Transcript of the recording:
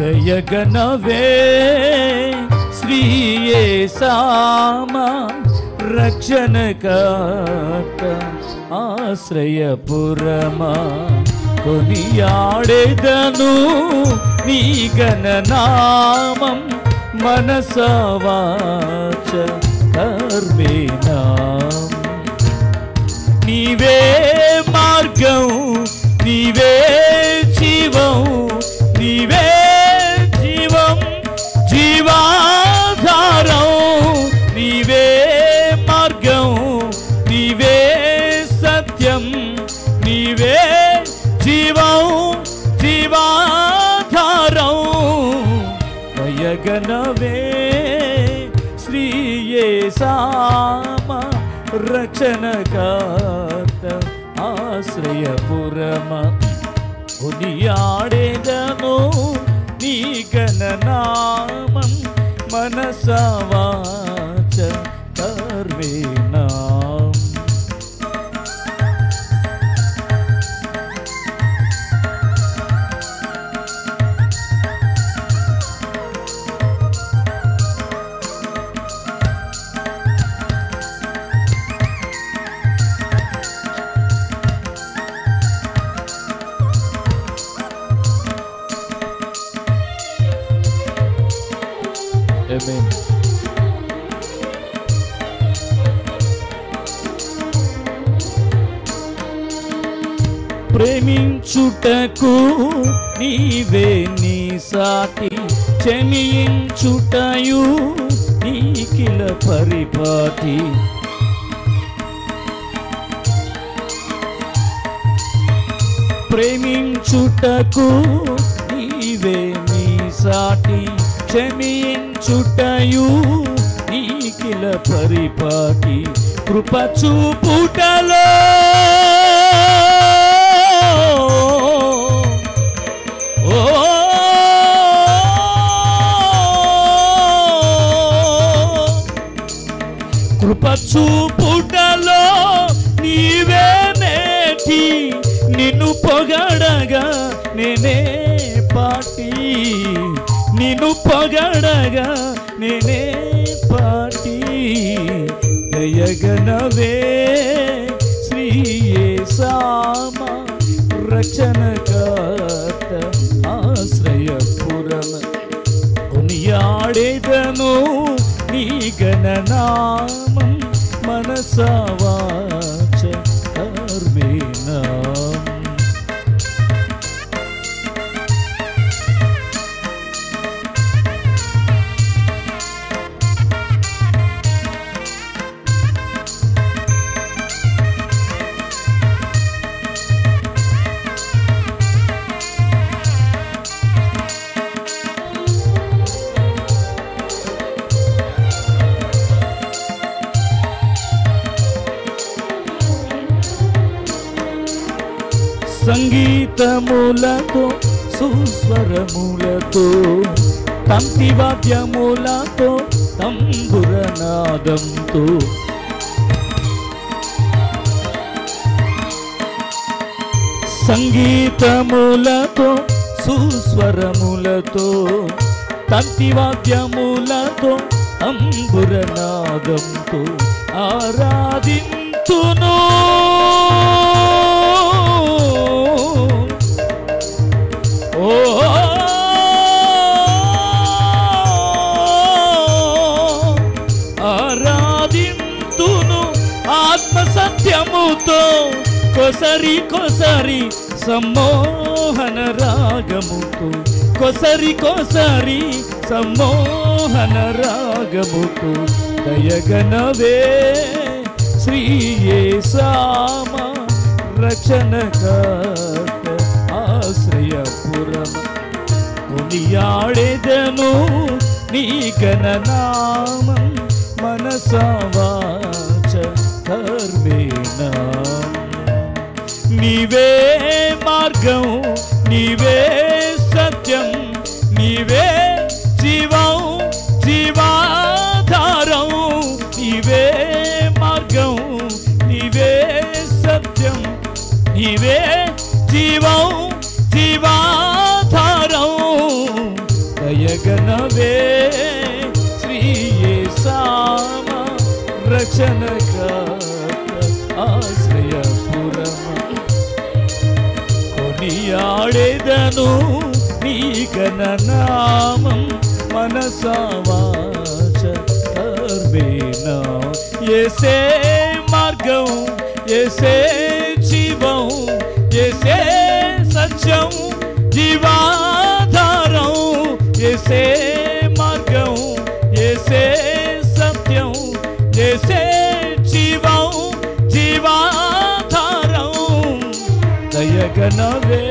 దయగనవే శ్రీ యేసమ్మా రక్షణకర్త ఆశ్రయపురమా కొనియాడెదను నీ ఘననామం మనస వాచ కర్మేణ నీవే మార్గం నీవే జీవం నీవే జీవం జీవాధారం నీవే మార్గం నీవే సత్యం నీవే జీవం జీవాధారం దయగనవే శ్రీ యేసమ్మా రక్షణకర్త ఆశ్రయపురమా కొనియాడెదను నీ ఘననామం మనస వాచ కర్మేణ. Amen. ప్రేమించుటకు నీవే నీ సాటి క్షమించుటయు నీకిల పరిపాటి ప్రేమించుటకు నీవే నీ సాటి క్షమించుటయు నీకిల పరిపాటి కృప చూపుటలో కృప చూపుటలో నీవే నేటి నిన్ను పొగడగా నేనే పాటి నిన్ను పొగడగా నేనే పాటి దయగనవే శ్రీ యేసమ్మా రక్షణకర్త ఆశ్రయపురమ కొనియాడెదను నీ ఘననామం మనస వాచ కర్మేణ. సంగీతములతో సుస్వరములతో తంతివాద్యములతో తంబురనాదంతో సంగీతములతో సుస్వరములతో తంతివాద్యములతో తంబురనాదంతో ఆరాధింతును ఆరాధింతును ఆత్మ సత్యముతో కొసరి కొసరి సమ్మోహన రాగముతో కొసరి కొసరి సమ్మోహన రాగముతో దయగనవే శ్రీ యేసమ్మా రక్షణకర్త ఆశ్రయపురమ కొనియాడెదను నీ ఘననామం మనస వాచ కర్మేణ. నీవే మార్గం నీవే సత్యం నీవే జీవం జీవాధారం నీవే మార్గం నీవే సత్యం నీవే జీవం జీవాధారం దయగనవే శ్రీయేసామ రక్షణకర్త ఆశ్రయపురమ కొనియాడెదను నీ ఘననామం మనసావాచ కర్మేనా యేసే మార్గం యేసే జీవం యేసే సత్యం జీవాధారం యేసే మార్గం యేసే సత్యం యేసే జీవం జీవాధారం దయగనవే